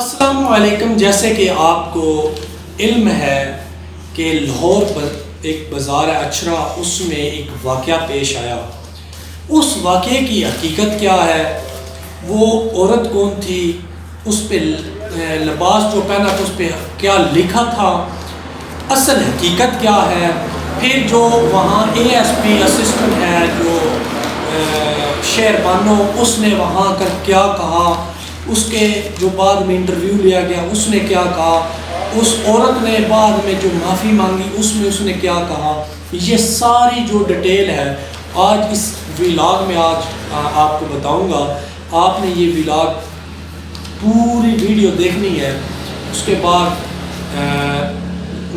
السلام علیکم۔ جیسے کہ آپ کو علم ہے کہ لاہور پر ایک بازار ہے اچھرا، اس میں ایک واقعہ پیش آیا۔ اس واقعے کی حقیقت کیا ہے، وہ عورت کون تھی، اس پہ لباس جو پہنا تھا اس پہ کیا لکھا تھا، اصل حقیقت کیا ہے، پھر جو وہاں اے ایس پی اسسٹنٹ ہے جو شہر بانو، اس نے وہاں کر کیا کہا، اس کے جو بعد میں انٹرویو لیا گیا اس نے کیا کہا، اس عورت نے بعد میں جو معافی مانگی اس میں اس نے کیا کہا، یہ ساری جو ڈیٹیل ہے آج اس ویلاگ میں آج آپ کو بتاؤں گا۔ آپ نے یہ ویلاگ پوری ویڈیو دیکھنی ہے۔ اس کے بعد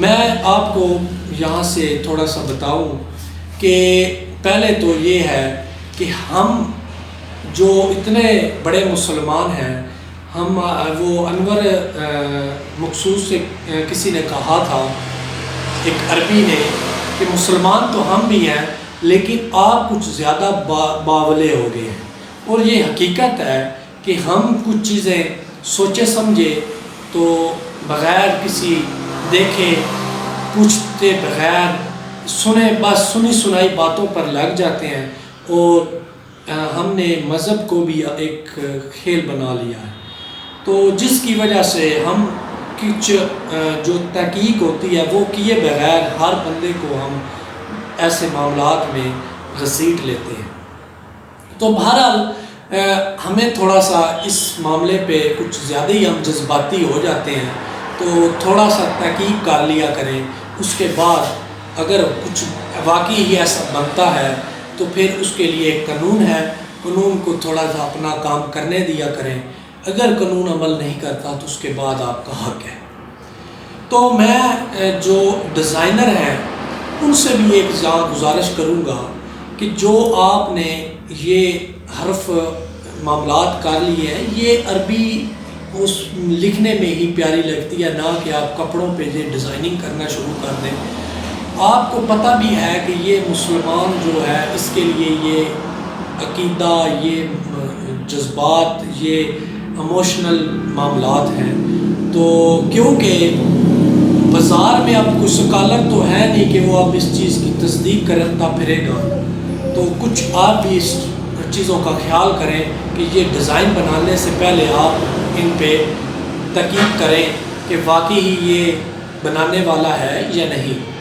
میں آپ کو یہاں سے تھوڑا سا بتاؤں کہ پہلے تو یہ ہے کہ ہم جو اتنے بڑے مسلمان ہیں، ہم وہ انور مخصوص سے کسی نے کہا تھا، ایک عربی نے، کہ مسلمان تو ہم بھی ہیں لیکن آپ کچھ زیادہ باولے ہو گئے ہیں۔ اور یہ حقیقت ہے کہ ہم کچھ چیزیں سوچے سمجھے تو بغیر کسی دیکھے پوچھتے بغیر سنے بس سنی سنائی باتوں پر لگ جاتے ہیں، اور ہم نے مذہب کو بھی ایک کھیل بنا لیا ہے، تو جس کی وجہ سے ہم کچھ جو تحقیق ہوتی ہے وہ کیے بغیر ہر بندے کو ہم ایسے معاملات میں گھسیٹ لیتے ہیں۔ تو بہرحال ہمیں تھوڑا سا اس معاملے پہ کچھ زیادہ ہی ہم جذباتی ہو جاتے ہیں، تو تھوڑا سا تحقیق کر لیا کریں۔ اس کے بعد اگر کچھ واقعی ہی ایسا بنتا ہے تو پھر اس کے لیے ایک قانون ہے، قانون کو تھوڑا سا اپنا کام کرنے دیا کریں۔ اگر قانون عمل نہیں کرتا تو اس کے بعد آپ کا حق ہے۔ تو میں جو ڈیزائنر ہیں ان سے بھی ایک گزارش کروں گا کہ جو آپ نے یہ حرف معاملات کر لیے ہیں، یہ عربی اس لکھنے میں ہی پیاری لگتی ہے، نہ کہ آپ کپڑوں پہ یہ ڈیزائننگ کرنا شروع کر دیں۔ آپ کو پتہ بھی ہے کہ یہ مسلمان جو ہے اس کے لیے یہ عقیدہ، یہ جذبات، یہ ایموشنل معاملات ہیں، تو کیونکہ بازار میں اب کوئی سکالر تو ہے نہیں کہ وہ اب اس چیز کی تصدیق کرتا پھرے گا، تو کچھ آپ بھی اس چیزوں کا خیال کریں کہ یہ ڈیزائن بنانے سے پہلے آپ ان پہ تحقیق کریں کہ واقعی ہی یہ بنانے والا ہے یا نہیں۔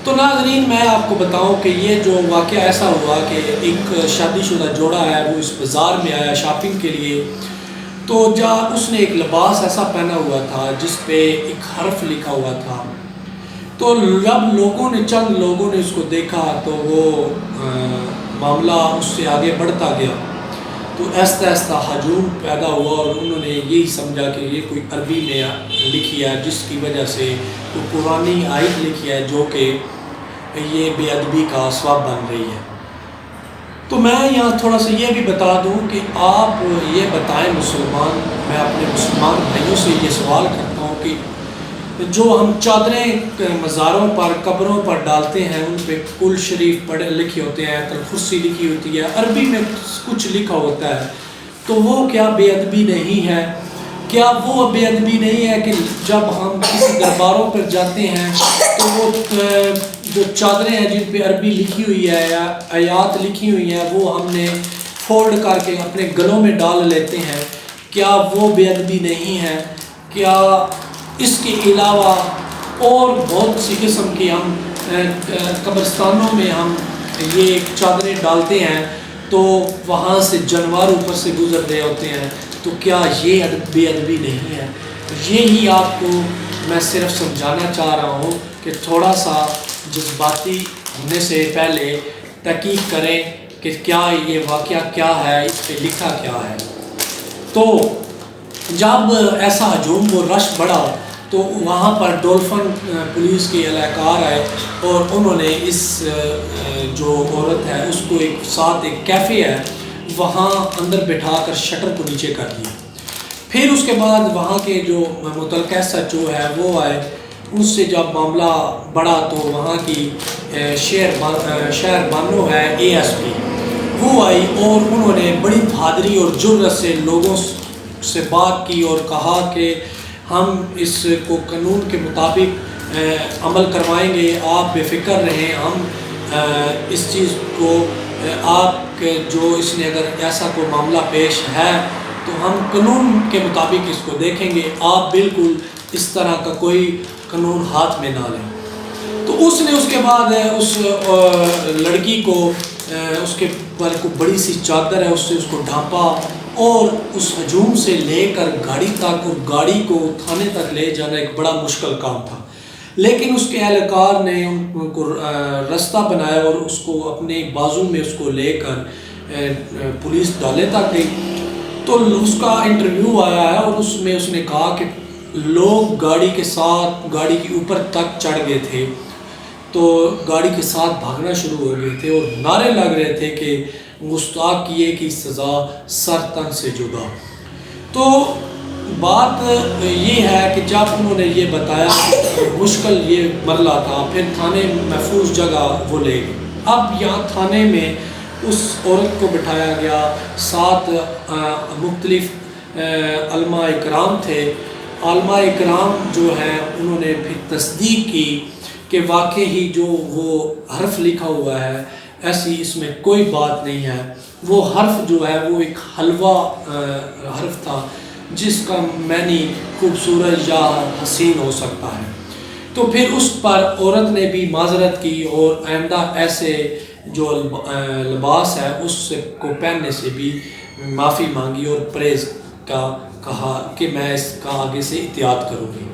تو ناظرین، میں آپ کو بتاؤں کہ یہ جو واقعہ ایسا ہوا کہ ایک شادی شدہ جوڑا ہے وہ اس بازار میں آیا شاپنگ کے لیے، تو اس نے ایک لباس ایسا پہنا ہوا تھا جس پہ ایک حرف لکھا ہوا تھا، تو جب چند لوگوں نے اس کو دیکھا تو وہ معاملہ اس سے آگے بڑھتا گیا، تو آہستہ آہستہ ہجوم پیدا ہوا، اور انہوں نے یہی سمجھا کہ یہ کوئی عربی میں لکھی ہے، جس کی وجہ سے وہ پرانی آیت لکھی ہے جو کہ یہ بے ادبی کا سبب بن رہی ہے۔ تو میں یہاں تھوڑا سا یہ بھی بتا دوں کہ آپ یہ بتائیں مسلمان، میں اپنے مسلمان بھائیوں سے یہ سوال کرتا ہوں کہ جو ہم چادریں مزاروں پر قبروں پر ڈالتے ہیں ان پہ کل شریف پڑھے لکھے ہوتے ہیں، الکرسی لکھی ہوتی ہے، عربی میں کچھ لکھا ہوتا ہے، تو وہ کیا بے ادبی نہیں ہے؟ کیا وہ بے ادبی نہیں ہے کہ جب ہم کسی درباروں پر جاتے ہیں تو وہ جو چادریں ہیں جن پہ عربی لکھی ہوئی ہے یا آیات لکھی ہوئی ہیں وہ ہم نے فولڈ کر کے اپنے گلوں میں ڈال لیتے ہیں؟ کیا وہ بے ادبی نہیں ہے؟ کیا اس کے علاوہ اور بہت سی قسم کی ہم قبرستانوں میں ہم یہ چادریں ڈالتے ہیں تو وہاں سے جانور اوپر سے گزر رہے ہوتے ہیں، تو کیا یہ بے ادبی نہیں ہے؟ یہی آپ کو میں صرف سمجھانا چاہ رہا ہوں کہ تھوڑا سا جذباتی ہونے سے پہلے تحقیق کریں کہ کیا یہ واقعہ کیا ہے، اس پہ لکھا کیا ہے۔ تو جب ایسا ہجوم و رش بڑھا تو وہاں پر ڈولفن پولیس کے اہلکار آئے، اور انہوں نے اس جو عورت ہے اس کو ایک کیفے ہے وہاں اندر بٹھا کر شٹر کو نیچے کر دیا۔ پھر اس کے بعد وہاں کے جو متعلقہ SHO ہے وہ آئے، اس سے جب معاملہ بڑھا تو وہاں کی شہر بانو ہے ASP، وہ آئی اور انہوں نے بڑی بہادری اور جرأت سے لوگوں سے بات کی اور کہا کہ ہم اس کو قانون کے مطابق عمل کروائیں گے، آپ بے فکر رہیں، ہم اس چیز کو آپ کے جو اس نے اگر ایسا کوئی معاملہ پیش ہے تو ہم قانون کے مطابق اس کو دیکھیں گے، آپ بالکل اس طرح کا کوئی قانون ہاتھ میں نہ لیں۔ تو اس نے اس کے بعد اس لڑکی کو اس کے پر کو بڑی سی چادر ہے اس سے اس کو ڈھانپا اور اس ہجوم سے لے کر گاڑی تک، اور گاڑی کو تھانے تک لے جانا ایک بڑا مشکل کام تھا، لیکن اس کے اہلکار نے ان کو راستہ بنایا اور اس کو اپنے بازو میں اس کو لے کر پولیس ڈالے تک گئی۔ تو اس کا انٹرویو آیا ہے اور اس میں اس نے کہا کہ لوگ گاڑی کے ساتھ گاڑی کے اوپر تک چڑھ گئے تھے، تو گاڑی کے ساتھ بھاگنا شروع ہو گئے تھے اور نعرے لگ رہے تھے کہ گستاخ کیے کی سزا سر تن سے جدا۔ تو بات یہ ہے کہ جب انہوں نے یہ بتایا مشکل یہ مرحلہ تھا، پھر تھانے محفوظ جگہ وہ لے گئے۔ اب یہاں تھانے میں اس عورت کو بٹھایا گیا، 7 مختلف علماء اکرام تھے۔ علماء اکرام جو ہیں انہوں نے پھر تصدیق کی کہ واقعی جو وہ حرف لکھا ہوا ہے ایسی اس میں کوئی بات نہیں ہے، وہ حرف جو ہے وہ ایک حلوہ حرف تھا جس کا معنی خوبصورت یا حسین ہو سکتا ہے۔ تو پھر اس پر عورت نے بھی معذرت کی اور آئندہ ایسے جو لباس ہے اس کو پہننے سے بھی معافی مانگی اور پرہیز کا کہا کہ میں اس کا آگے سے احتیاط کروں گی۔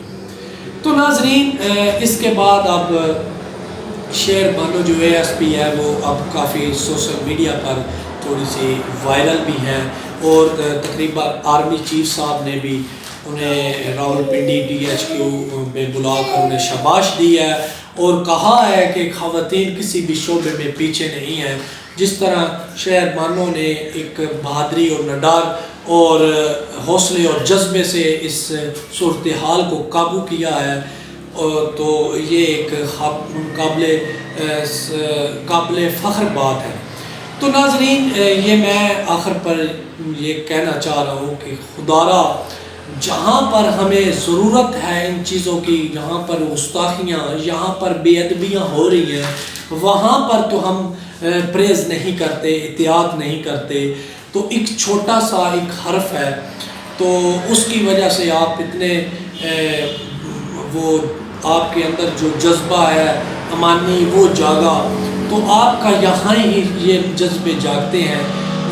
تو ناظرین اس کے بعد اب شیر بانو جو ASP ہے وہ اب کافی سوشل میڈیا پر تھوڑی سی وائرل بھی ہیں، اور تقریباً آرمی چیف صاحب نے بھی انہیں راولپنڈی DHQ میں بلا کر انہیں شاباش دی ہے اور کہا ہے کہ خواتین کسی بھی شعبے میں پیچھے نہیں ہیں۔ جس طرح شہر بانو نے ایک بہادری اور نڈار اور حوصلے اور جذبے سے اس صورتحال کو قابو کیا ہے، تو یہ ایک قابل فخر بات ہے۔ تو ناظرین یہ میں آخر پر یہ کہنا چاہ رہا ہوں کہ خدارا جہاں پر ہمیں ضرورت ہے ان چیزوں کی، جہاں پر گستاخیاں، یہاں پر بے ادبیاں ہو رہی ہیں، وہاں پر تو ہم پرہیز نہیں کرتے، احتیاط نہیں کرتے۔ تو ایک چھوٹا سا ایک حرف ہے تو اس کی وجہ سے آپ اتنے وہ آپ کے اندر جو جذبہ ہے امانی وہ جاگا، تو آپ کا یہاں ہی یہ جذبے جاگتے ہیں،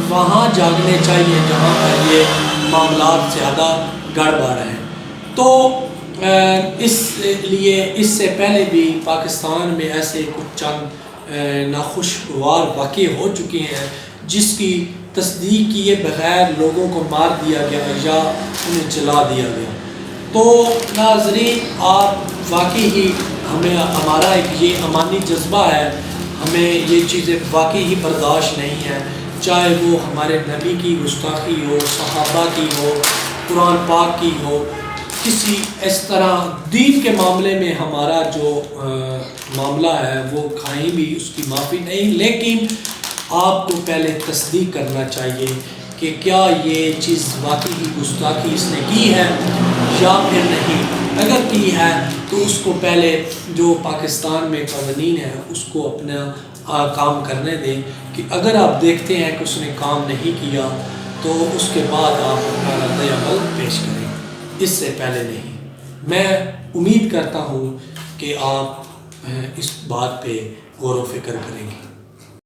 وہاں جاگنے چاہیے جہاں پر یہ معاملات زیادہ گڑبڑ ہیں۔ تو اس لیے اس سے پہلے بھی پاکستان میں ایسے کچھ چند ناخوشگوار واقعے ہو چکے ہیں جس کی تصدیق کیے بغیر لوگوں کو مار دیا گیا یا انہیں جلا دیا گیا۔ تو ناظرین آپ واقعی ہی ہمارا ایک یہ امانی جذبہ ہے، ہمیں یہ چیزیں واقعی ہی برداشت نہیں ہیں، چاہے وہ ہمارے نبی کی گستاخی ہو، صحابہ کی ہو، قرآن پاک کی ہو، کسی اس طرح دین کے معاملے میں ہمارا جو معاملہ ہے وہ کہیں بھی اس کی معافی نہیں، لیکن آپ کو پہلے تصدیق کرنا چاہیے کہ کیا یہ چیز واقعی ہی گستاخی اس نے کی ہے یا پھر نہیں۔ اگر کی ہے تو اس کو پہلے جو پاکستان میں قوانین ہیں اس کو اپنا کام کرنے دیں، کہ اگر آپ دیکھتے ہیں کہ اس نے کام نہیں کیا تو اس کے بعد آپ اپنا رد عمل پیش کریں، اس سے پہلے نہیں۔ میں امید کرتا ہوں کہ آپ اس بات پہ غور و فکر کریں گے۔